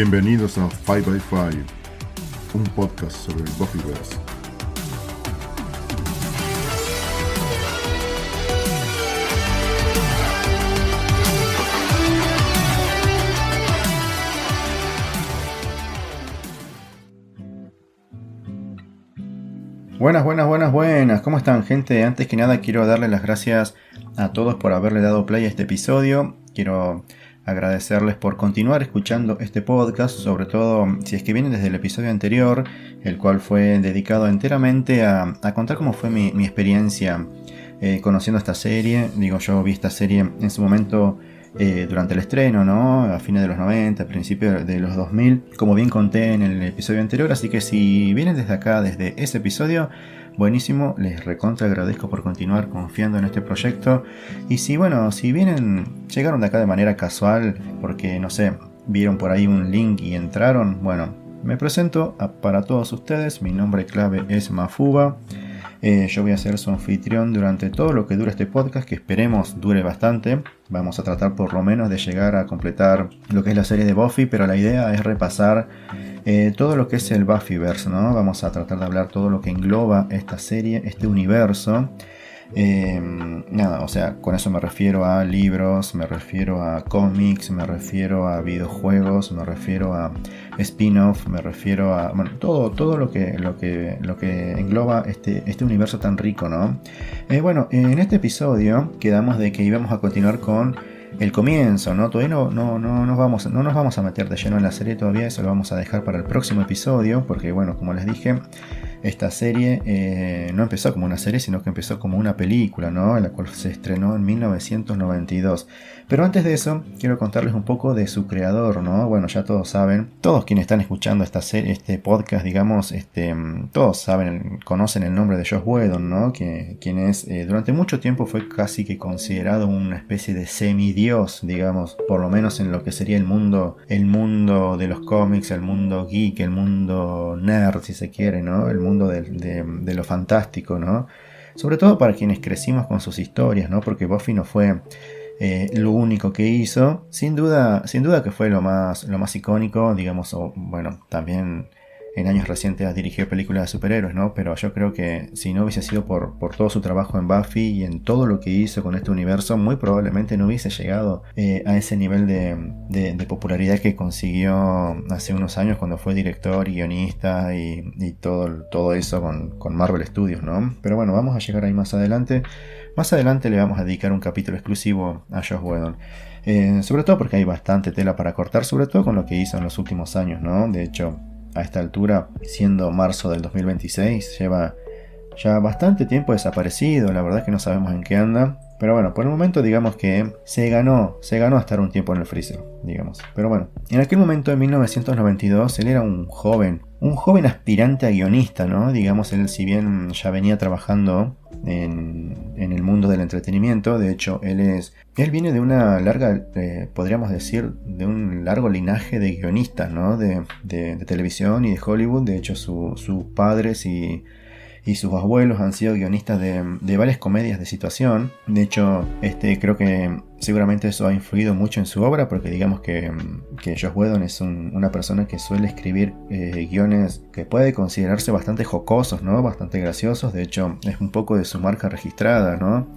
Bienvenidos a 5x5, un podcast sobre el Buffyverse. Buenas, ¿cómo están, gente? Antes que nada quiero darle las gracias a todos por haberle dado play a este episodio. Quiero agradecerles por continuar escuchando este podcast, sobre todo si es que vienen desde el episodio anterior, el cual fue dedicado enteramente a contar cómo fue mi experiencia conociendo esta serie. Yo vi esta serie en su momento durante el estreno, ¿no? A fines de los 90, a principios de los 2000, como bien conté en el episodio anterior. Así que si vienen desde acá, desde ese episodio, buenísimo, les recontra agradezco por continuar confiando en este proyecto. Y si vienen, llegaron de acá de manera casual, porque no sé, vieron por ahí un link y entraron, bueno, me presento para todos ustedes. Mi nombre clave es Mafuba. Yo voy a ser su anfitrión durante todo lo que dure este podcast, que esperemos dure bastante. Vamos a tratar por lo menos de llegar a completar lo que es la serie de Buffy, pero la idea es repasar todo lo que es el Buffyverse, ¿no? Vamos a tratar de hablar todo lo que engloba esta serie, este universo. Con eso me refiero a libros, me refiero a cómics, me refiero a videojuegos, me refiero a spin-off, me refiero a todo lo que engloba este universo tan rico, ¿no? En este episodio quedamos de que íbamos a continuar con el comienzo, ¿no? Todavía no nos vamos a meter de lleno en la serie todavía. Eso lo vamos a dejar para el próximo episodio, porque como les dije, esta serie no empezó como una serie, sino que empezó como una película, ¿no? La cual se estrenó en 1992. Pero antes de eso, quiero contarles un poco de su creador, ¿no? Bueno, ya todos saben, todos quienes están escuchando esta serie, este podcast, todos conocen el nombre de Joss Whedon, ¿no? Quien es, durante mucho tiempo fue casi que considerado una especie de semidios, digamos, por lo menos en lo que sería el mundo de los cómics, el mundo geek, el mundo nerd, si se quiere, ¿no? El mundo de lo fantástico, ¿no? Sobre todo para quienes crecimos con sus historias, ¿no? Porque Buffy no fue lo único que hizo. Sin duda que fue lo más icónico, digamos, también en años recientes dirigió películas de superhéroes, ¿no? Pero yo creo que si no hubiese sido por todo su trabajo en Buffy y en todo lo que hizo con este universo, muy probablemente no hubiese llegado a ese nivel de popularidad que consiguió hace unos años cuando fue director y guionista y todo eso con Marvel Studios, ¿no? Pero bueno, vamos a llegar ahí más adelante. Más adelante le vamos a dedicar un capítulo exclusivo a Joss Whedon. Sobre todo porque hay bastante tela para cortar, sobre todo con lo que hizo en los últimos años, ¿no? De hecho, a esta altura, siendo marzo del 2026, lleva ya bastante tiempo desaparecido. La verdad es que no sabemos en qué anda. Pero bueno, por el momento digamos que se ganó a estar un tiempo en el freezer, digamos. Pero bueno, en aquel momento, en 1992, él era un joven aspirante a guionista, ¿no? Digamos, él, si bien ya venía trabajando en el mundo del entretenimiento, de hecho, él viene de una larga, podríamos decir, de un largo linaje de guionistas, ¿no? De televisión y de Hollywood. De hecho, sus padres y sus abuelos han sido guionistas de varias comedias de situación. De hecho, creo que seguramente eso ha influido mucho en su obra, porque digamos que Joss Whedon es una persona que suele escribir guiones que puede considerarse bastante jocosos, ¿no? Bastante graciosos. De hecho, es un poco de su marca registrada, ¿no?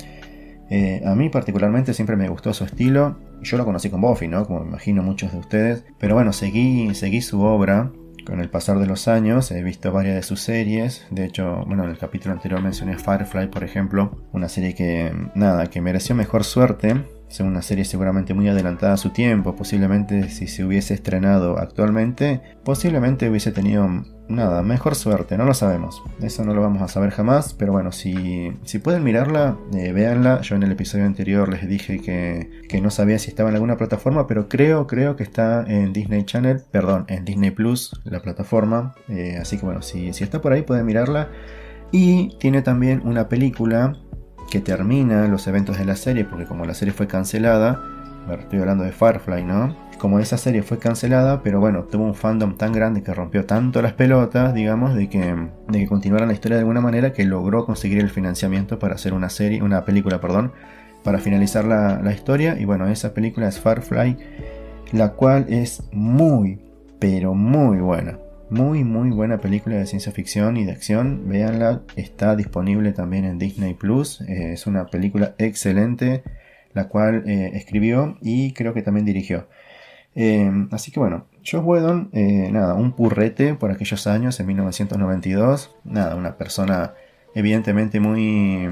A mí particularmente siempre me gustó su estilo. Yo lo conocí con Buffy, ¿no? Como me imagino muchos de ustedes. Pero bueno, seguí su obra. Con el pasar de los años he visto varias de sus series. De hecho, en el capítulo anterior mencioné Firefly, por ejemplo. Una serie que mereció mejor suerte. Es una serie seguramente muy adelantada a su tiempo. Posiblemente si se hubiese estrenado actualmente, posiblemente hubiese tenido mejor suerte. No lo sabemos. Eso no lo vamos a saber jamás. Pero bueno, si pueden mirarla, véanla. Yo en el episodio anterior les dije que no sabía si estaba en alguna plataforma, pero creo que está en Disney Channel. Perdón, en Disney Plus, la plataforma. Así que bueno, si está por ahí pueden mirarla. Y tiene también una película que termina los eventos de la serie, porque como la serie fue cancelada, estoy hablando de Firefly, ¿no? Como esa serie fue cancelada, pero bueno, tuvo un fandom tan grande que rompió tanto las pelotas, digamos, de que continuara la historia de alguna manera, que logró conseguir el financiamiento para hacer una película, para finalizar la historia. Y bueno, esa película es Firefly, la cual es muy, pero muy buena. Muy muy buena película de ciencia ficción y de acción. Véanla, está disponible también en Disney Plus. Es una película excelente, la cual escribió y creo que también dirigió. Así que bueno, Joss Whedon, nada, un purrete por aquellos años, en 1992. Nada, una persona evidentemente muy...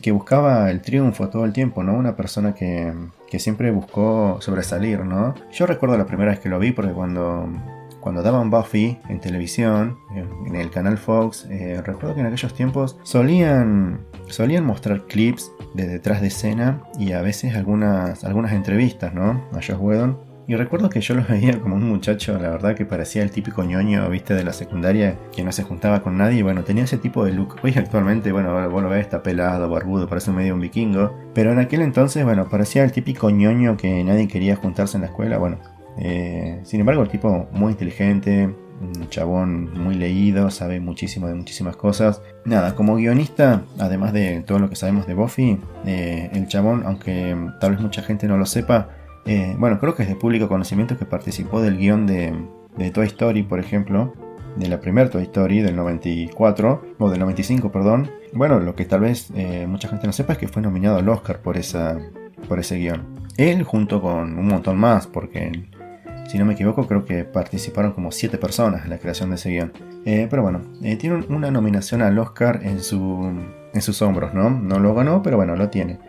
que buscaba el triunfo todo el tiempo, ¿no? Una persona que siempre buscó sobresalir, ¿no? Yo recuerdo la primera vez que lo vi porque cuando daban Buffy en televisión, en el canal Fox, recuerdo que en aquellos tiempos solían mostrar clips de detrás de escena y a veces algunas entrevistas, ¿no? A Joss Whedon. Y recuerdo que yo lo veía como un muchacho, la verdad que parecía el típico ñoño, viste, de la secundaria, que no se juntaba con nadie, y bueno, tenía ese tipo de look. Hoy actualmente, bueno, vos lo ves, está pelado, barbudo, parece medio un vikingo. Pero en aquel entonces, bueno, parecía el típico ñoño que nadie quería juntarse en la escuela, bueno. Sin embargo, el tipo muy inteligente, un chabón muy leído, sabe muchísimo de muchísimas cosas. Nada, como guionista, además de todo lo que sabemos de Buffy, el chabón, aunque tal vez mucha gente no lo sepa, bueno, creo que es de público conocimiento que participó del guión de Toy Story, por ejemplo, de la primera Toy Story del 94, o del 95, perdón. Bueno, lo que tal vez mucha gente no sepa es que fue nominado al Oscar por ese guión. Él junto con un montón más, porque si no me equivoco creo que participaron como 7 personas en la creación de ese guión. Pero bueno, tiene una nominación al Oscar en sus hombros, ¿no? No lo ganó, pero bueno, lo tiene.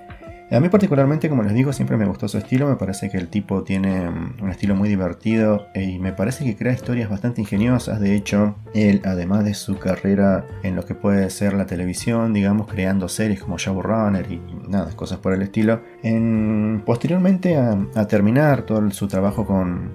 A mí particularmente, como les digo, siempre me gustó su estilo. Me parece que el tipo tiene un estilo muy divertido y me parece que crea historias bastante ingeniosas. De hecho, él, además de su carrera en lo que puede ser la televisión, digamos, creando series como Showrunner y nada, cosas por el estilo, posteriormente a terminar todo su trabajo con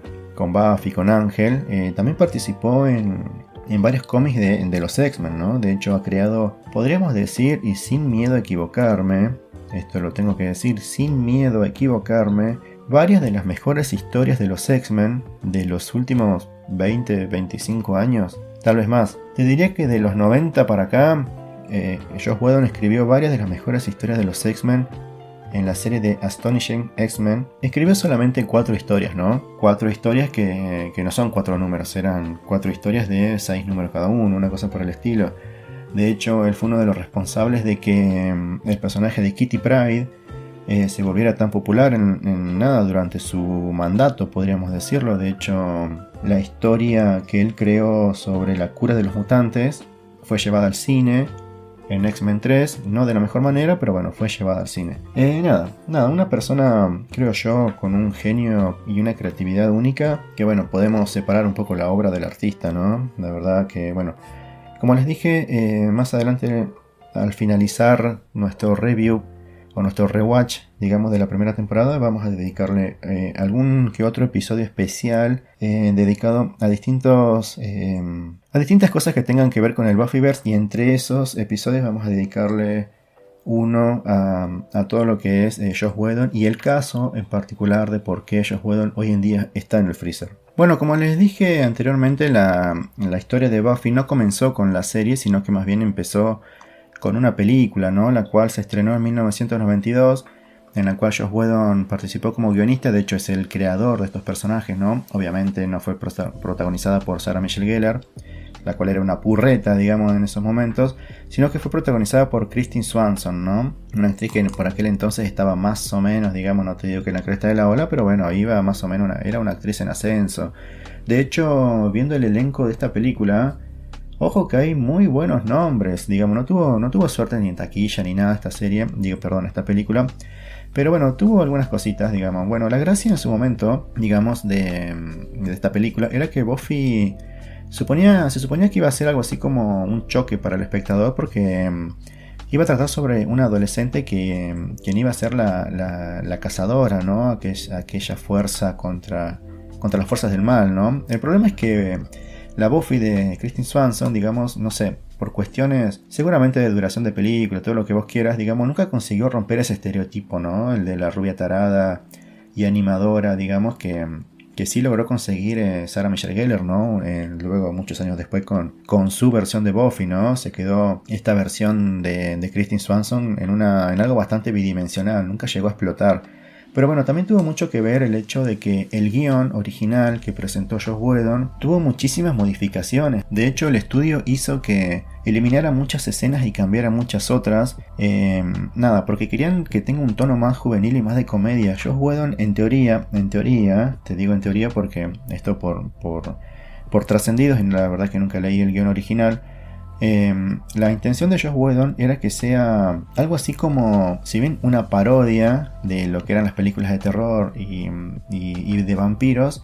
Buffy, con Ángel, también participó en varios cómics de los X-Men, ¿no? De hecho, ha creado, podríamos decir, y sin miedo a equivocarme, esto lo tengo que decir, sin miedo a equivocarme, varias de las mejores historias de los X-Men de los últimos 20, 25 años, tal vez más. Te diría que de los 90 para acá, Joss Whedon escribió varias de las mejores historias de los X-Men en la serie de Astonishing X-Men. Escribió solamente 4 historias, ¿no? 4 historias que no son 4 números, eran 4 historias de 6 números cada uno, una cosa por el estilo. De hecho, él fue uno de los responsables de que el personaje de Kitty Pryde se volviera tan popular en nada durante su mandato, podríamos decirlo. De hecho, la historia que él creó sobre la cura de los mutantes fue llevada al cine en X-Men 3, no de la mejor manera, pero bueno, fue llevada al cine. Nada, una persona, creo yo, con un genio y una creatividad única, que bueno, podemos separar un poco la obra del artista, ¿no? La verdad que, bueno, como les dije, más adelante, al finalizar nuestro review o nuestro rewatch, digamos, de la primera temporada, vamos a dedicarle algún que otro episodio especial dedicado a distintas cosas que tengan que ver con el Buffyverse, y entre esos episodios vamos a dedicarle uno a todo lo que es Joss Whedon y el caso en particular de por qué Joss Whedon hoy en día está en el freezer. Bueno, como les dije anteriormente, la historia de Buffy no comenzó con la serie, sino que más bien empezó con una película, ¿no? La cual se estrenó en 1992, en la cual Joss Whedon participó como guionista. De hecho, es el creador de estos personajes, ¿no? Obviamente no fue protagonizada por Sarah Michelle Gellar, la cual era una purreta, digamos, en esos momentos, sino que fue protagonizada por Kristin Swanson, ¿no? Una actriz que por aquel entonces estaba más o menos, digamos, no te digo que en la cresta de la ola, pero bueno, iba más o menos, era una actriz en ascenso. De hecho, viendo el elenco de esta película, ojo que hay muy buenos nombres, digamos, no tuvo suerte ni en taquilla ni nada esta película, pero bueno, tuvo algunas cositas, digamos. Bueno, la gracia en su momento, digamos, de esta película era que Buffy se suponía que iba a ser algo así como un choque para el espectador, porque iba a tratar sobre una adolescente quien iba a ser la cazadora, ¿no? Aquella fuerza contra las fuerzas del mal, ¿no? El problema es que la Buffy de Kristin Swanson, digamos, no sé, por cuestiones seguramente de duración de película, todo lo que vos quieras, digamos, nunca consiguió romper ese estereotipo, ¿no? El de la rubia tarada y animadora, digamos, que sí logró conseguir Sarah Michelle Gellar, ¿no? Luego, muchos años después, con su versión de Buffy, ¿no? Se quedó esta versión de Kristin Swanson en algo bastante bidimensional, nunca llegó a explotar. Pero bueno, también tuvo mucho que ver el hecho de que el guión original que presentó Joss Whedon tuvo muchísimas modificaciones. De hecho, el estudio hizo que eliminara muchas escenas y cambiara muchas otras. Porque querían que tenga un tono más juvenil y más de comedia. Joss Whedon, en teoría, te digo en teoría porque esto por trascendidos, y la verdad que nunca leí el guión original. La intención de Joss Whedon era que sea algo así como, si bien una parodia de lo que eran las películas de terror y de vampiros,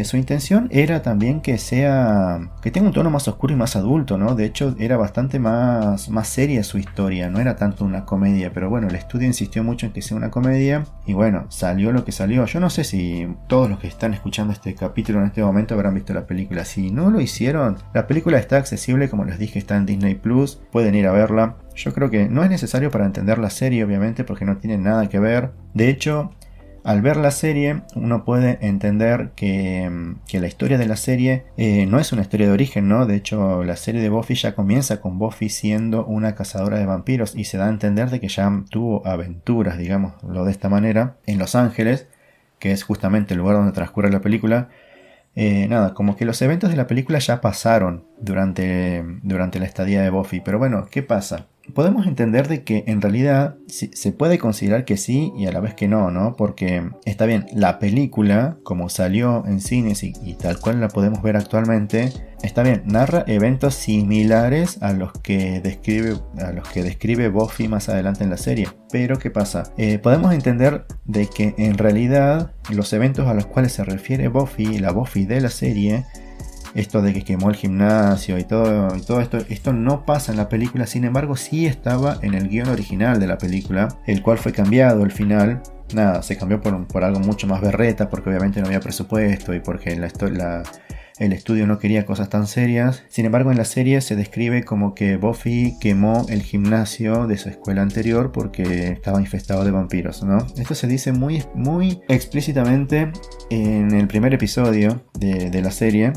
su intención era también que tenga un tono más oscuro y más adulto, ¿no? De hecho, era bastante más seria su historia, no era tanto una comedia, pero bueno, el estudio insistió mucho en que sea una comedia y bueno, salió lo que salió. Yo no sé si todos los que están escuchando este capítulo en este momento habrán visto la película. Si no lo hicieron, la película está accesible, como les dije, está en Disney Plus, pueden ir a verla. Yo creo que no es necesario para entender la serie, obviamente, porque no tiene nada que ver. De hecho, al ver la serie, uno puede entender que la historia de la serie no es una historia de origen, ¿no? De hecho, la serie de Buffy ya comienza con Buffy siendo una cazadora de vampiros y se da a entender de que ya tuvo aventuras, digámoslo de esta manera, en Los Ángeles, que es justamente el lugar donde transcurre la película. Como que los eventos de la película ya pasaron durante la estadía de Buffy. Pero bueno, ¿qué pasa? Podemos entender de que en realidad se puede considerar que sí y a la vez que no, ¿no? Porque está bien, la película, como salió en cines y tal cual la podemos ver actualmente, está bien, narra eventos similares a los que describe Buffy más adelante en la serie. Pero ¿qué pasa? Podemos entender de que en realidad los eventos a los cuales se refiere Buffy, la Buffy de la serie, esto de que quemó el gimnasio y todo esto no pasa en la película. Sin embargo, sí estaba en el guión original de la película, el cual fue cambiado al final. Se cambió por algo mucho más berreta, porque obviamente no había presupuesto y porque el estudio no quería cosas tan serias. Sin embargo, en la serie se describe como que Buffy quemó el gimnasio de su escuela anterior porque estaba infestado de vampiros, ¿no? Esto se dice muy, muy explícitamente en el primer episodio de la serie.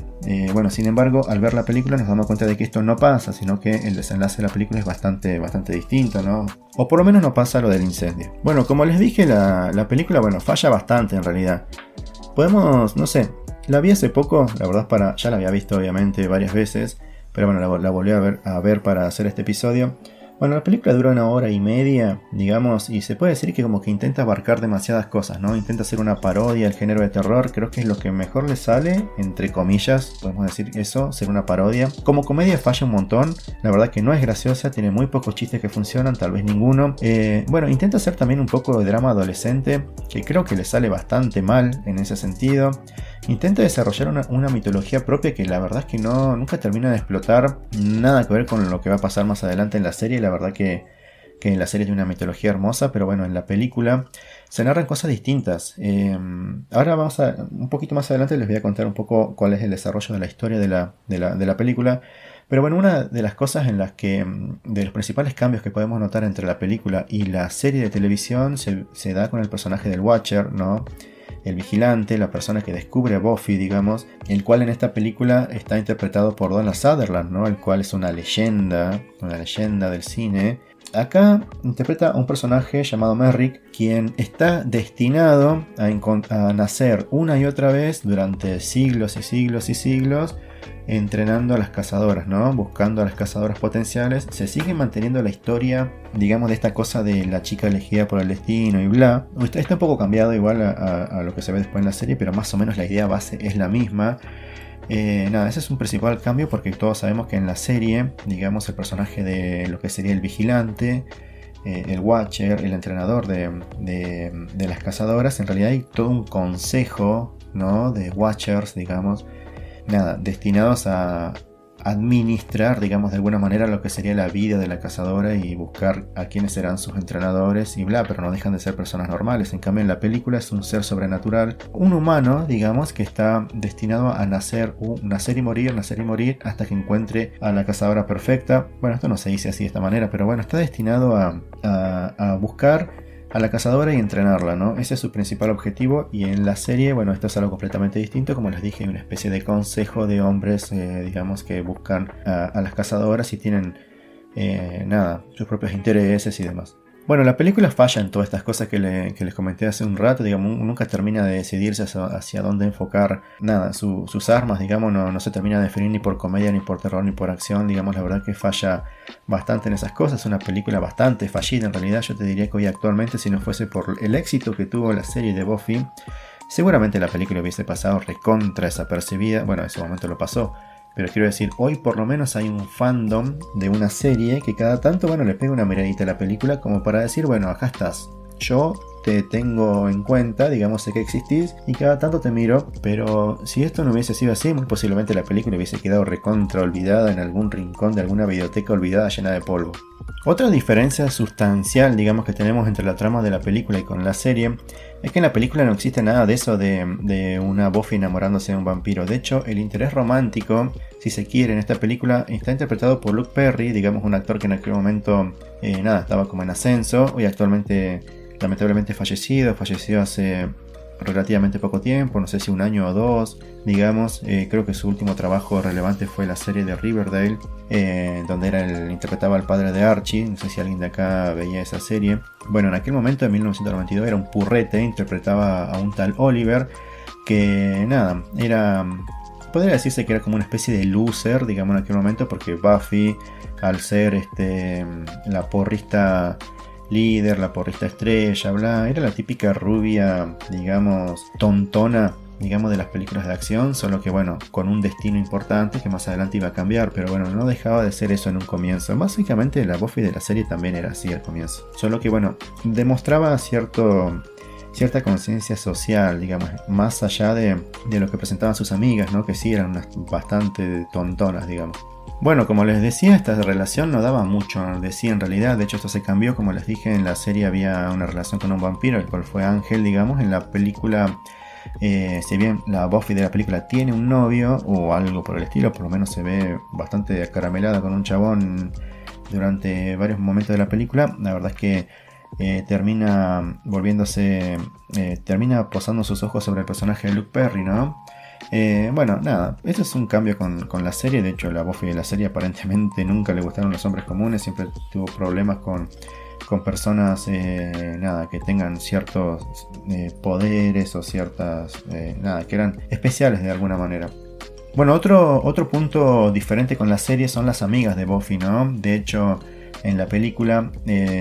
Sin embargo, al ver la película nos damos cuenta de que esto no pasa, sino que el desenlace de la película es bastante distinto, ¿no? O por lo menos no pasa lo del incendio. Bueno, como les dije, la película, falla bastante en realidad. Podemos, no sé, la vi hace poco, la verdad ya la había visto obviamente varias veces, pero bueno, la volví a ver para hacer este episodio. Bueno, la película dura 1 hora y media, digamos, y se puede decir que como que intenta abarcar demasiadas cosas, ¿no? Intenta hacer una parodia al género de terror, creo que es lo que mejor le sale, entre comillas, podemos decir eso, ser una parodia. Como comedia falla un montón, la verdad que no es graciosa, tiene muy pocos chistes que funcionan, tal vez ninguno. Intenta hacer también un poco de drama adolescente, que creo que le sale bastante mal en ese sentido. Intenta desarrollar una mitología propia que la verdad es que nunca termina de explotar, nada que ver con lo que va a pasar más adelante en la serie. La verdad que en la serie tiene una mitología hermosa, pero bueno, en la película se narran cosas distintas. Ahora un poquito más adelante les voy a contar un poco cuál es el desarrollo de la historia de la película. Pero bueno, una de las cosas de los principales cambios que podemos notar entre la película y la serie de televisión se da con el personaje del Watcher, ¿no? El vigilante, la persona que descubre a Buffy, digamos, el cual en esta película está interpretado por Donald Sutherland, ¿no? El cual es una leyenda del cine. Acá interpreta a un personaje llamado Merrick, quien está destinado a nacer una y otra vez durante siglos y siglos y siglos, entrenando a las cazadoras, ¿no? Buscando a las cazadoras potenciales. Se sigue manteniendo la historia, digamos, de esta cosa de la chica elegida por el destino y bla. Está un poco cambiado igual a lo que se ve después en la serie, pero más o menos la idea base es la misma. Ese es un principal cambio, porque todos sabemos que en la serie, digamos, el personaje de lo que sería el vigilante, el Watcher, el entrenador de las cazadoras, en realidad hay todo un consejo, ¿no? De Watchers, digamos, destinados a administrar, digamos, de alguna manera lo que sería la vida de la cazadora y buscar a quiénes serán sus entrenadores y bla, pero no dejan de ser personas normales. En cambio, en la película es un ser sobrenatural, un humano, digamos, que está destinado a nacer y morir hasta que encuentre a la cazadora perfecta. Bueno, esto no se dice así de esta manera, pero bueno, está destinado a buscar a la cazadora y entrenarla, ¿no? Ese es su principal objetivo. Y en la serie, bueno, esto es algo completamente distinto. Como les dije, hay una especie de consejo de hombres, digamos, que buscan a las cazadoras y tienen sus propios intereses y demás. Bueno, la película falla en todas estas cosas que les comenté hace un rato, digamos, nunca termina de decidirse hacia dónde enfocar nada, sus armas, digamos, no se termina de definir ni por comedia, ni por terror, ni por acción, digamos, la verdad que falla bastante en esas cosas, es una película bastante fallida en realidad, yo te diría que hoy actualmente, si no fuese por el éxito que tuvo la serie de Buffy, seguramente la película hubiese pasado recontra desapercibida, bueno, en ese momento lo pasó. Pero quiero decir, hoy por lo menos hay un fandom de una serie que cada tanto, bueno, le pega una miradita a la película como para decir, bueno, acá estás. Yo te tengo en cuenta, digamos, sé que existís y cada tanto te miro, pero si esto no hubiese sido así, muy posiblemente la película hubiese quedado recontra olvidada en algún rincón de alguna biblioteca olvidada llena de polvo. Otra diferencia sustancial, digamos, que tenemos entre la trama de la película y con la serie es que en la película no existe nada de eso de una Buffy enamorándose de un vampiro. De hecho, el interés romántico, si se quiere, en esta película está interpretado por Luke Perry, digamos un actor que en aquel momento estaba como en ascenso. Hoy actualmente lamentablemente falleció hace relativamente poco tiempo, no sé si un año o dos, digamos. Creo que su último trabajo relevante fue la serie de Riverdale, donde interpretaba al padre de Archie. No sé si alguien de acá veía esa serie. Bueno, en aquel momento, en 1992, era un purrete, interpretaba a un tal Oliver, que nada, podría decirse que era como una especie de loser, digamos, en aquel momento, porque Buffy, al ser la porrista líder, la porrista estrella, era la típica rubia, digamos, tontona, digamos, de las películas de acción, solo que bueno, con un destino importante que más adelante iba a cambiar, pero bueno, no dejaba de ser eso en un comienzo. Básicamente la Buffy de la serie también era así al comienzo, solo que bueno, demostraba cierta conciencia social, digamos, más allá de lo que presentaban sus amigas, ¿no? Que sí eran bastante tontonas, digamos. Bueno, como les decía, esta relación no daba mucho de sí en realidad. De hecho, esto se cambió. Como les dije, en la serie había una relación con un vampiro, el cual fue Ángel, digamos. En la película, si bien la Buffy de la película tiene un novio o algo por el estilo, por lo menos se ve bastante acaramelada con un chabón durante varios momentos de la película. La verdad es que termina posando sus ojos sobre el personaje de Luke Perry, ¿no? Bueno, nada, esto es un cambio con la serie. De hecho, la Buffy de la serie aparentemente nunca le gustaron los hombres comunes, siempre tuvo problemas con personas que tengan ciertos poderes o ciertas, que eran especiales de alguna manera. Bueno, otro punto diferente con la serie son las amigas de Buffy, ¿no? De hecho, en la película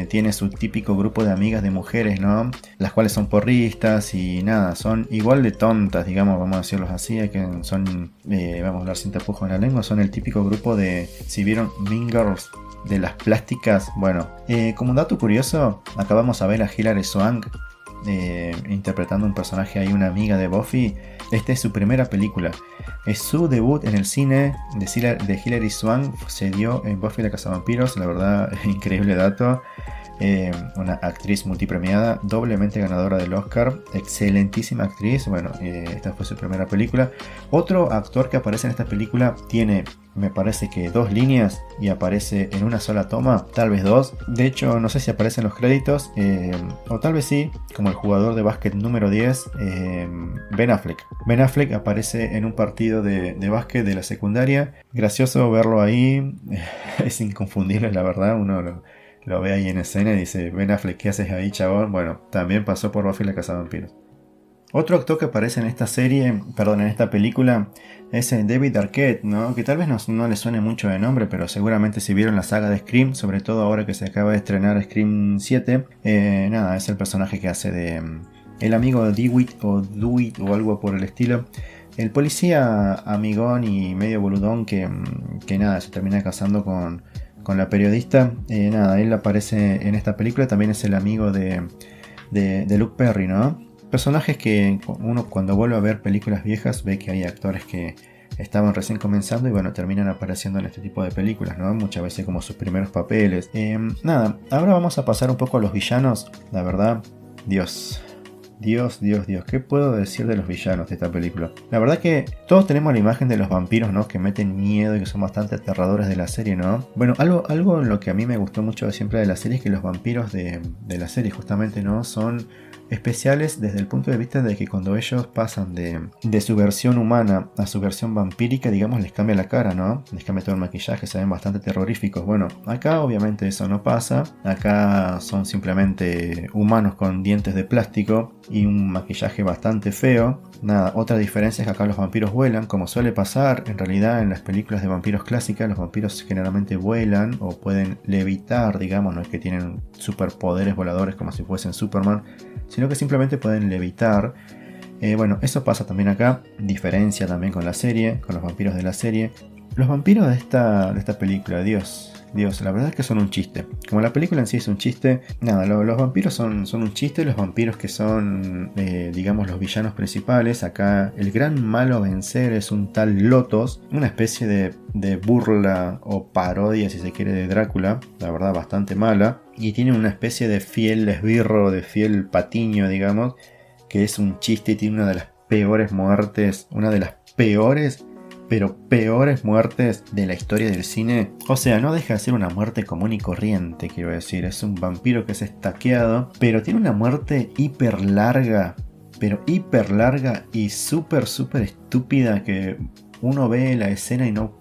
tiene su típico grupo de amigas de mujeres, ¿no? Las cuales son porristas y nada, son igual de tontas, digamos, vamos a decirlos así, que son, vamos a hablar sin tapujos en la lengua, son el típico grupo de, si vieron Mean Girls, de las plásticas. Bueno, como un dato curioso, acabamos a ver a Hilary Swank interpretando un personaje ahí, una amiga de Buffy. Esta es su primera película. Es su debut en el cine de Hilary Swank. Se dio en Buffy la Cazavampiros. La verdad, increíble dato. Una actriz multipremiada, doblemente ganadora del Oscar, excelentísima actriz. Bueno, esta fue su primera película. Otro actor que aparece en esta película tiene, me parece que 2 líneas y aparece en una sola toma, tal vez 2. De hecho, no sé si aparece en los créditos, o tal vez sí, como el jugador de básquet número 10, Ben Affleck. Ben Affleck aparece en un partido de básquet de la secundaria. Gracioso verlo ahí, es inconfundible, la verdad. Uno lo ve ahí en escena y dice: Ben Affleck, ¿qué haces ahí, chabón? Bueno, también pasó por Buffy la Cazavampiros. Otro actor que aparece en esta en esta película, es David Arquette, ¿no? Que tal vez no le suene mucho de nombre, pero seguramente si vieron la saga de Scream, sobre todo ahora que se acaba de estrenar Scream 7, es el personaje que hace de el amigo de Dewitt o algo por el estilo. El policía amigón y medio boludón que se termina casando con la periodista. Él aparece en esta película, también es el amigo de Luke Perry, ¿no? Personajes que uno cuando vuelve a ver películas viejas ve que hay actores que estaban recién comenzando y bueno, terminan apareciendo en este tipo de películas, ¿no? Muchas veces como sus primeros papeles. Ahora vamos a pasar un poco a los villanos. La verdad, Dios, Dios, Dios, Dios, ¿qué puedo decir de los villanos de esta película? La verdad que todos tenemos la imagen de los vampiros, ¿no? Que meten miedo y que son bastante aterradores de la serie, ¿no? Bueno, algo en lo que a mí me gustó mucho siempre de la serie es que los vampiros de la serie justamente, ¿no? Son especiales desde el punto de vista de que cuando ellos pasan de su versión humana a su versión vampírica, digamos, les cambia la cara, ¿no? Les cambia todo el maquillaje, se ven bastante terroríficos. Bueno, acá obviamente eso no pasa. Acá son simplemente humanos con dientes de plástico y un maquillaje bastante feo. Nada, otra diferencia es que acá los vampiros vuelan, como suele pasar en realidad en las películas de vampiros clásicas. Los vampiros generalmente vuelan o pueden levitar, digamos, no es que tienen superpoderes voladores como si fuesen Superman, sino que simplemente pueden levitar. Bueno, eso pasa también acá, diferencia también con la serie, con los vampiros de la serie. Los vampiros de esta película, Dios, la verdad es que son un chiste. Como la película en sí es un chiste, nada, los vampiros son un chiste. Los vampiros que son, digamos, los villanos principales. Acá el gran malo a vencer es un tal Lotos, una especie de burla o parodia, si se quiere, de Drácula, la verdad bastante mala. Y tiene una especie de fiel esbirro, de fiel patiño, digamos, que es un chiste y tiene una de las peores muertes, una de las peores, pero peores muertes de la historia del cine. O sea, no deja de ser una muerte común y corriente, quiero decir. Es un vampiro que es estaqueado, pero tiene una muerte hiper larga, pero hiper larga y súper estúpida, que uno ve la escena y no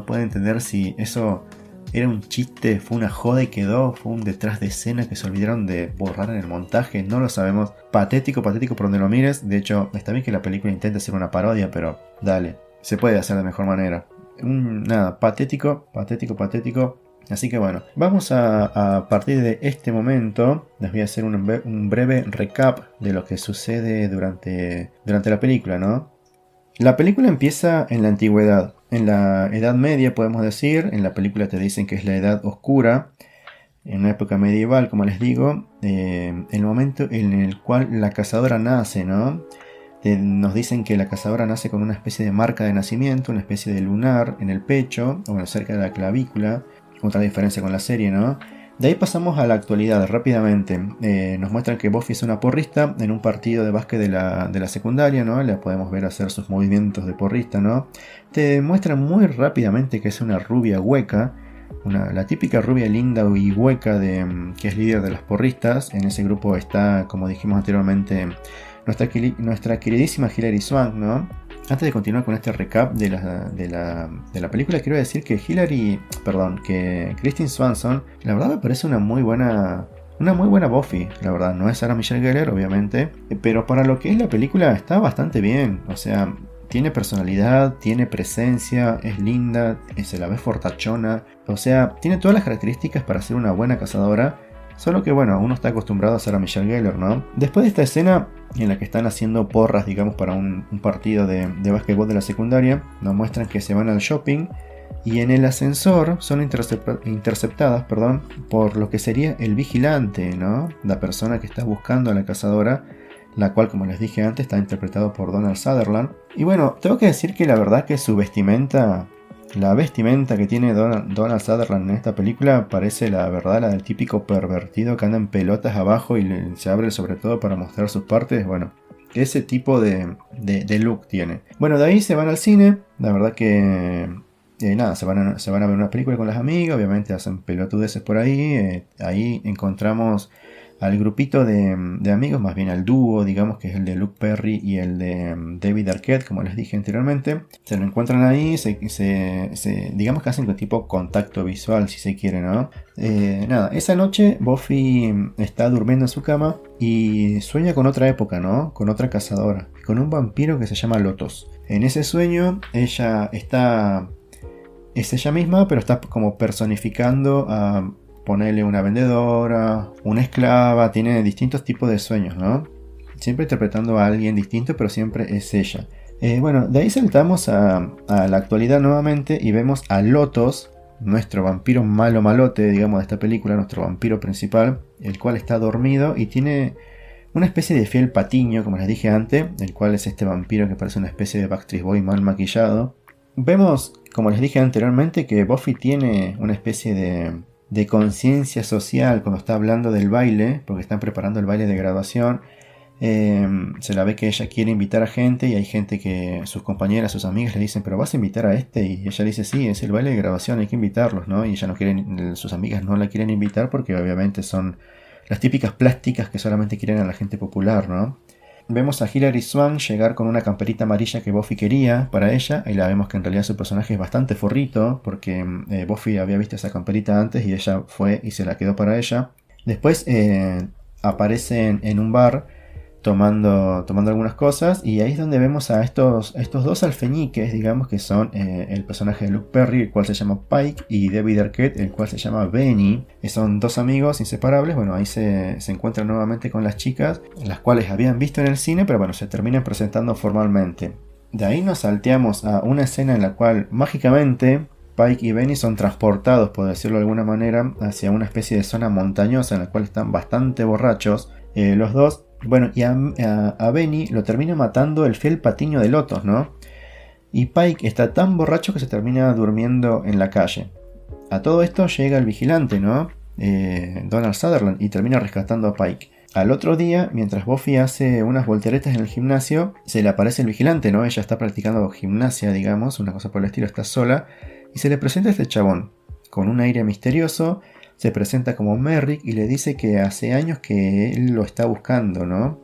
puede entender si eso era un chiste, fue una joda y quedó, fue un detrás de escena que se olvidaron de borrar en el montaje, no lo sabemos. Patético por donde lo mires. De hecho, está bien que la película intente hacer una parodia, pero dale, se puede hacer de mejor manera. Nada, patético. Así que bueno, vamos a partir de este momento, les voy a hacer un breve recap de lo que sucede durante la película, ¿no? La película empieza en la antigüedad, en la Edad Media podemos decir. En la película te dicen que es la Edad Oscura, en una época medieval, como les digo, el momento en el cual la cazadora nace, ¿no? Nos dicen que la cazadora nace con una especie de marca de nacimiento, una especie de lunar en el pecho, o bueno, cerca de la clavícula. Otra diferencia con la serie, ¿no? De ahí pasamos a la actualidad rápidamente. Nos muestran que Buffy es una porrista en un partido de básquet de la secundaria, ¿no? La podemos ver hacer sus movimientos de porrista, ¿no? Te muestran muy rápidamente que es una rubia hueca, la típica rubia linda y hueca que es líder de las porristas. En ese grupo está, como dijimos anteriormente, nuestra queridísima Hilary Swank, ¿no? Antes de continuar con este recap de la película, quiero decir que que Kristin Swanson, la verdad me parece una muy buena Buffy. La verdad, no es Sarah Michelle Gellar, obviamente, pero para lo que es la película está bastante bien. O sea, tiene personalidad, tiene presencia, es linda, se la ve fortachona. O sea, tiene todas las características para ser una buena cazadora. Solo que bueno, uno está acostumbrado a Sarah Michelle Gellar, ¿no? Después de esta escena en la que están haciendo porras, digamos, para un partido de básquetbol de la secundaria, nos muestran que se van al shopping y en el ascensor son interceptadas por lo que sería el vigilante, ¿no? La persona que está buscando a la cazadora, la cual, como les dije antes, está interpretado por Donald Sutherland. Y bueno, tengo que decir que la verdad que su vestimenta... La vestimenta que tiene Donald Sutherland en esta película parece la verdad la del típico pervertido que anda en pelotas abajo y se abre sobre todo para mostrar sus partes. Bueno, ese tipo de look tiene. Bueno, de ahí se van al cine. La verdad que nada, se van a ver una película con las amigas. Obviamente hacen pelotudeces por ahí. Ahí encontramos al grupito de amigos, más bien al dúo, digamos, que es el de Luke Perry y el de David Arquette, como les dije anteriormente. Se lo encuentran ahí, digamos que hacen tipo contacto visual, si se quiere, ¿no? Nada, esa noche Buffy está durmiendo en su cama y sueña con otra época, ¿no? Con otra cazadora, con un vampiro que se llama Lotos. En ese sueño ella es ella misma, pero está como personificando a... ponerle una vendedora, una esclava, tiene distintos tipos de sueños, ¿no? Siempre interpretando a alguien distinto, pero siempre es ella. Bueno, de ahí saltamos a la actualidad nuevamente y vemos a Lotos, nuestro vampiro malote, digamos, de esta película, nuestro vampiro principal, el cual está dormido y tiene una especie de fiel patiño, como les dije antes, el cual es este vampiro que parece una especie de Backstreet Boy mal maquillado. Vemos, como les dije anteriormente, que Buffy tiene una especie de conciencia social cuando está hablando del baile, porque están preparando el baile de graduación. Se la ve que ella quiere invitar a gente y hay gente que sus compañeras, sus amigas le dicen, pero vas a invitar a este, y ella dice, sí, es el baile de grabación, hay que invitarlos, ¿no? Y ella no quiere, sus amigas no la quieren invitar porque obviamente son las típicas plásticas que solamente quieren a la gente popular, ¿no? Vemos a Hilary Swank llegar con una camperita amarilla que Buffy quería para ella. Ahí la vemos que en realidad su personaje es bastante forrito, porque Buffy había visto esa camperita antes y ella fue y se la quedó para ella. Después aparece en un bar tomando algunas cosas, y ahí es donde vemos a estos dos alfeñiques, digamos, que son el personaje de Luke Perry, el cual se llama Pike, y David Arquette, el cual se llama Benny, que son dos amigos inseparables. Bueno, ahí se encuentran nuevamente con las chicas, las cuales habían visto en el cine, pero bueno, se terminan presentando formalmente. De ahí nos salteamos a una escena en la cual mágicamente Pike y Benny son transportados, por decirlo de alguna manera, hacia una especie de zona montañosa en la cual están bastante borrachos los dos. Bueno, y a Benny lo termina matando el fiel patiño de Lotos, ¿no? Y Pike está tan borracho que se termina durmiendo en la calle. A todo esto llega el vigilante, ¿no? Donald Sutherland, y termina rescatando a Pike. Al otro día, mientras Buffy hace unas volteretas en el gimnasio, se le aparece el vigilante, ¿no? Ella está practicando gimnasia, digamos, una cosa por el estilo, está sola, y se le presenta este chabón, con un aire misterioso. Se presenta como Merrick y le dice que hace años que él lo está buscando, ¿no?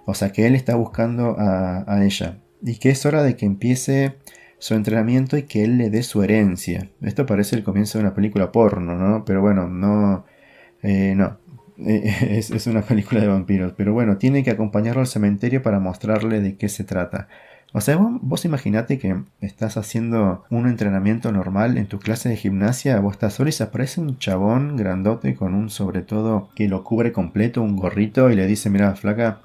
O sea, que él está buscando a ella. Y que es hora de que empiece su entrenamiento y que él le dé su herencia. Esto parece el comienzo de una película porno, ¿no? Pero bueno, no. Es una película de vampiros. Pero bueno, tiene que acompañarlo al cementerio para mostrarle de qué se trata. O sea, vos imaginate que estás haciendo un entrenamiento normal en tu clase de gimnasia, vos estás solo y se aparece un chabón grandote con un sobre todo que lo cubre completo, un gorrito, y le dice, mira, flaca,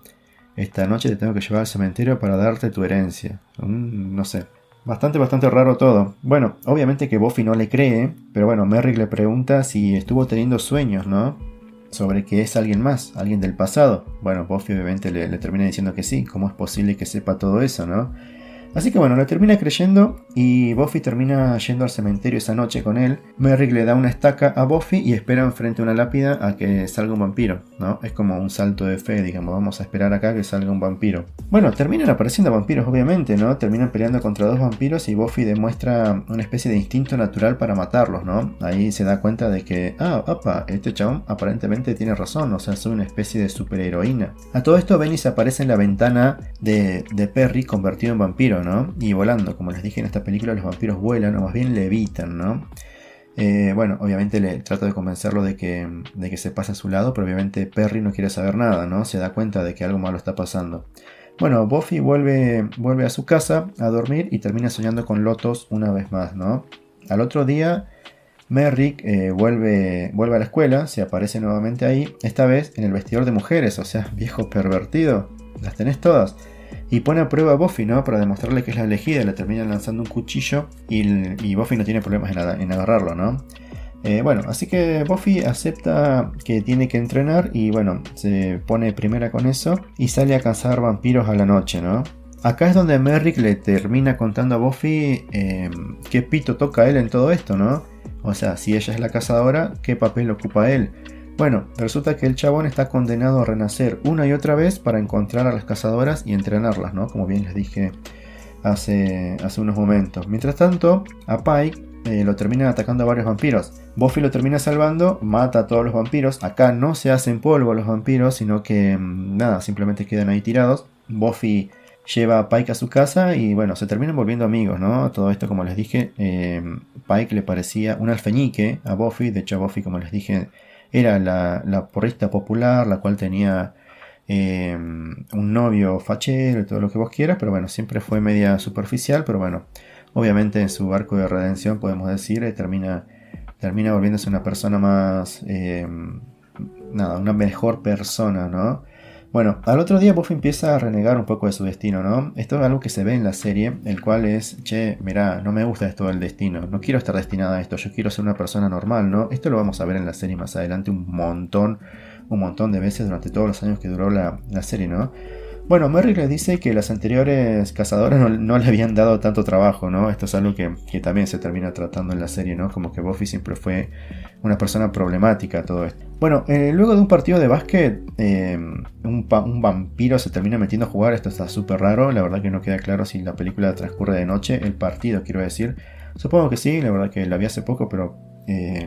esta noche te tengo que llevar al cementerio para darte tu herencia. No sé, bastante raro todo. Bueno, obviamente que Buffy no le cree, pero bueno, Merrick le pregunta si estuvo teniendo sueños, ¿no? Sobre que es alguien más, alguien del pasado. Bueno, Buffy obviamente le termina diciendo que sí. ¿Cómo es posible que sepa todo eso, no? Así que bueno, le termina creyendo y Buffy termina yendo al cementerio esa noche con él. Merrick le da una estaca a Buffy y esperan frente a una lápida a que salga un vampiro, ¿no? Es como un salto de fe, digamos, vamos a esperar acá que salga un vampiro. Bueno, terminan apareciendo vampiros, obviamente, ¿no? Terminan peleando contra dos vampiros y Buffy demuestra una especie de instinto natural para matarlos, ¿no? Ahí se da cuenta de que, este chabón aparentemente tiene razón, o sea, soy una especie de superheroína. A todo esto, Benny se aparece en la ventana de Perry convertido en vampiro, ¿no? Y volando, como les dije en esta película, los vampiros vuelan, o más bien levitan, ¿no? Bueno, obviamente le trato de convencerlo de que se pase a su lado, pero obviamente Perry no quiere saber nada, ¿no? Se da cuenta de que algo malo está pasando. Bueno, Buffy vuelve a su casa a dormir y termina soñando con Lotos una vez más, ¿no? Al otro día, Merrick vuelve a la escuela, se aparece nuevamente ahí, esta vez en el vestidor de mujeres, o sea, viejo pervertido, las tenés todas. Y pone a prueba a Buffy, ¿no? Para demostrarle que es la elegida. Le terminan lanzando un cuchillo y Buffy no tiene problemas en agarrarlo, ¿no? Bueno, así que Buffy acepta que tiene que entrenar y bueno, se pone primera con eso y sale a cazar vampiros a la noche, ¿no? Acá es donde Merrick le termina contando a Buffy qué pito toca él en todo esto, ¿no? O sea, si ella es la cazadora, ¿qué papel ocupa él? Bueno, resulta que el chabón está condenado a renacer una y otra vez para encontrar a las cazadoras y entrenarlas, ¿no? Como bien les dije hace unos momentos. Mientras tanto, a Pike lo terminan atacando a varios vampiros. Buffy lo termina salvando, mata a todos los vampiros. Acá no se hacen polvo los vampiros, sino que nada, simplemente quedan ahí tirados. Buffy lleva a Pike a su casa y bueno, se terminan volviendo amigos, ¿no? Todo esto, como les dije, Pike le parecía un alfeñique a Buffy. De hecho, Buffy, como les dije, era la porrista popular, la cual tenía un novio fachero y todo lo que vos quieras, pero bueno, siempre fue media superficial, pero bueno, obviamente en su arco de redención, podemos decir, termina volviéndose una persona más, una mejor persona, ¿no? Bueno, al otro día Buffy empieza a renegar un poco de su destino, ¿no? Esto es algo que se ve en la serie, el cual es, mirá, no me gusta esto del destino, no quiero estar destinada a esto, yo quiero ser una persona normal, ¿no? Esto lo vamos a ver en la serie más adelante un montón de veces durante todos los años que duró la serie, ¿no? Bueno, Merrick le dice que las anteriores cazadoras no le habían dado tanto trabajo, ¿no? Esto es algo que también se termina tratando en la serie, ¿no? Como que Buffy siempre fue una persona problemática, todo esto. Bueno, luego de un partido de básquet, un vampiro se termina metiendo a jugar. Esto está súper raro. La verdad que no queda claro si la película transcurre de noche. El partido, quiero decir. Supongo que sí, la verdad que la vi hace poco, pero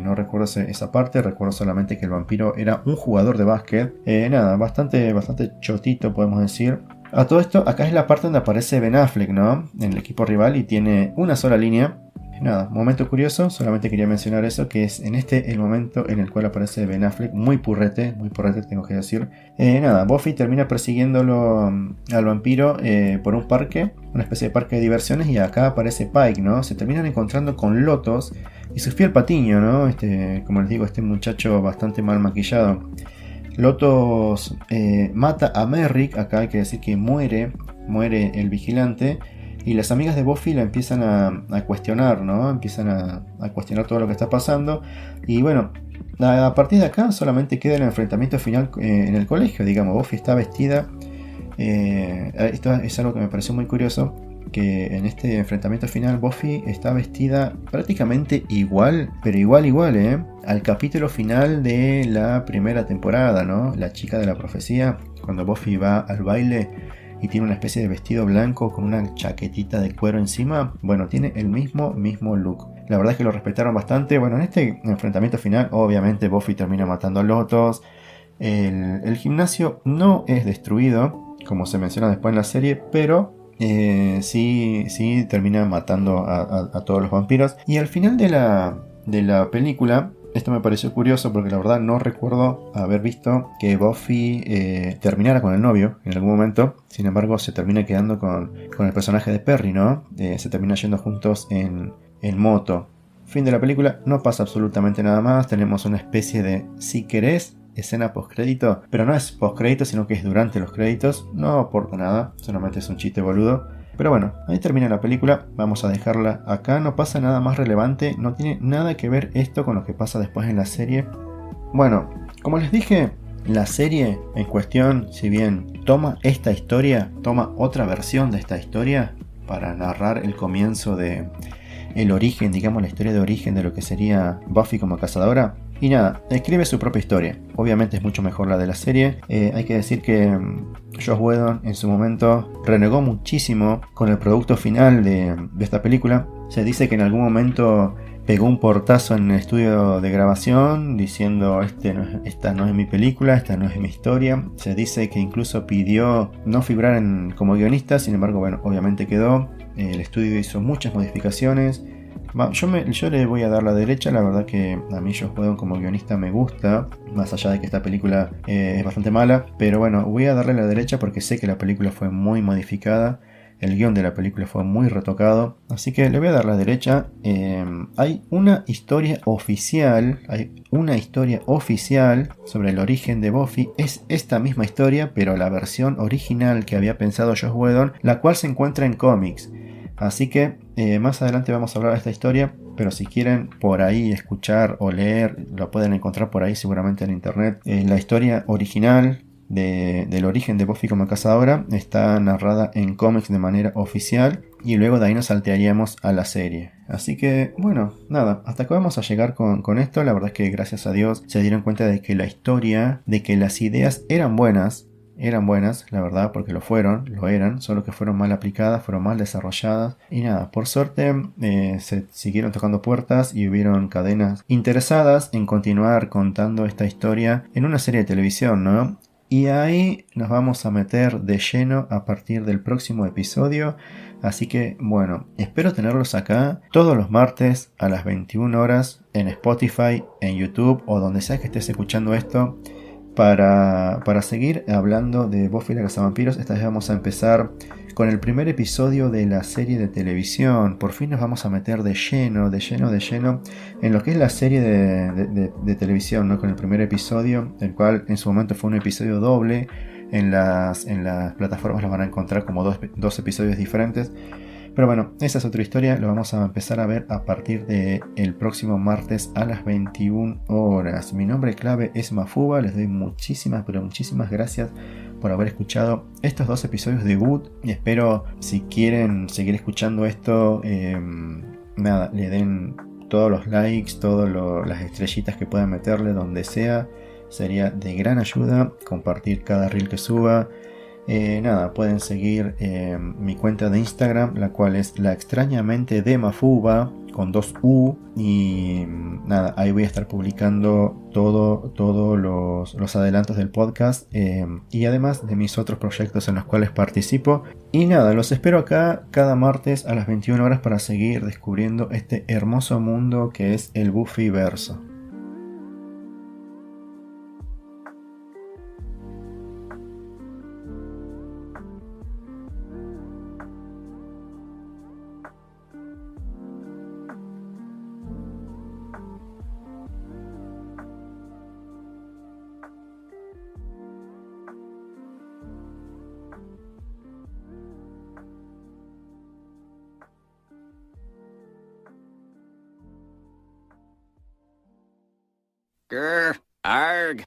no recuerdo esa parte. Recuerdo solamente que el vampiro era un jugador de básquet. Nada, bastante chotito, podemos decir. A todo esto, acá es la parte donde aparece Ben Affleck, ¿no? En el equipo rival y tiene una sola línea. Nada, momento curioso, solamente quería mencionar eso, que es en el momento en el cual aparece Ben Affleck, muy purrete tengo que decir. Nada, Buffy termina persiguiéndolo al vampiro por un parque, una especie de parque de diversiones, y acá aparece Pike, ¿no? Se terminan encontrando con Lotos y su fiel Patiño, ¿no? Como les digo, este muchacho bastante mal maquillado. Lotos mata a Merrick, acá hay que decir que muere el vigilante. Y las amigas de Buffy la empiezan a cuestionar, ¿no? Empiezan a cuestionar todo lo que está pasando. Y bueno, a partir de acá solamente queda el enfrentamiento final en el colegio, digamos. Buffy está vestida. Esto es algo que me pareció muy curioso, que en este enfrentamiento final Buffy está vestida prácticamente igual, pero igual, al capítulo final de la primera temporada, ¿no? La chica de la profecía, cuando Buffy va al baile y tiene una especie de vestido blanco con una chaquetita de cuero encima. Bueno, tiene el mismo look. La verdad es que lo respetaron bastante. Bueno, en este enfrentamiento final, obviamente Buffy termina matando a Lotos. El gimnasio no es destruido, como se menciona después en la serie, pero sí termina matando a todos los vampiros. Y al final de la película, esto me pareció curioso porque la verdad no recuerdo haber visto que Buffy terminara con el novio en algún momento. Sin embargo, se termina quedando con el personaje de Perry, ¿no? Se termina yendo juntos en moto. Fin de la película, no pasa absolutamente nada más. Tenemos una especie de, si querés, escena postcrédito, pero no es postcrédito, sino que es durante los créditos. No aporta nada, solamente es un chiste boludo. Pero bueno, ahí termina la película, vamos a dejarla acá, no pasa nada más relevante, no tiene nada que ver esto con lo que pasa después en la serie. Bueno, como les dije, la serie en cuestión, si bien toma esta historia, toma otra versión de esta historia para narrar el comienzo de el origen, digamos la historia de origen de lo que sería Buffy como cazadora. Y nada, escribe su propia historia. Obviamente es mucho mejor la de la serie. Hay que decir que Joss Whedon en su momento renegó muchísimo con el producto final de esta película. Se dice que en algún momento pegó un portazo en el estudio de grabación diciendo esta no es mi película, esta no es mi historia. Se dice que incluso pidió no figurar como guionista, sin embargo, bueno, obviamente quedó. El estudio hizo muchas modificaciones. Yo le voy a dar la derecha, la verdad que a mí Joss Whedon como guionista me gusta, más allá de que esta película es bastante mala, pero bueno, voy a darle la derecha porque sé que la película fue muy modificada, el guión de la película fue muy retocado, así que le voy a dar la derecha. Hay una historia oficial sobre el origen de Buffy, es esta misma historia, pero la versión original que había pensado Joss Whedon, la cual se encuentra en cómics. Así que más adelante vamos a hablar de esta historia, pero si quieren por ahí escuchar o leer, lo pueden encontrar por ahí seguramente en internet. La historia original del origen de Buffy como cazadora está narrada en cómics de manera oficial y luego de ahí nos saltearíamos a la serie. Así que bueno, nada, hasta acá vamos a llegar con esto. La verdad es que gracias a Dios se dieron cuenta de que la historia, de que las ideas eran buenas, la verdad, porque lo eran, solo que fueron mal aplicadas, fueron mal desarrolladas. Y nada, por suerte se siguieron tocando puertas y hubieron cadenas interesadas en continuar contando esta historia en una serie de televisión, ¿no? Y ahí nos vamos a meter de lleno a partir del próximo episodio. Así que bueno, espero tenerlos acá todos los martes a las 21 horas en Spotify, en YouTube o donde sea que estés escuchando esto. Para seguir hablando de Buffy la Cazavampiros, esta vez vamos a empezar con el primer episodio de la serie de televisión. Por fin nos vamos a meter de lleno en lo que es la serie de televisión, ¿no? Con el primer episodio, el cual en su momento fue un episodio doble. En las plataformas lo van a encontrar como dos episodios diferentes. Pero bueno, esa es otra historia, lo vamos a empezar a ver a partir del próximo martes a las 21 horas. Mi nombre clave es Mafuba, les doy muchísimas gracias por haber escuchado estos dos episodios de Good. Y espero, si quieren seguir escuchando esto, le den todos los likes, todas las estrellitas que puedan meterle donde sea. sería de gran ayuda compartir cada reel que suba. Nada, pueden seguir mi cuenta de Instagram, la cual es la extrañamente de Mafuba con 2 U, y nada, ahí voy a estar publicando todos los adelantos del podcast, y además de mis otros proyectos en los cuales participo. Y nada, los espero acá cada martes a las 21 horas para seguir descubriendo este hermoso mundo que es el Buffyverso. Grr, arg.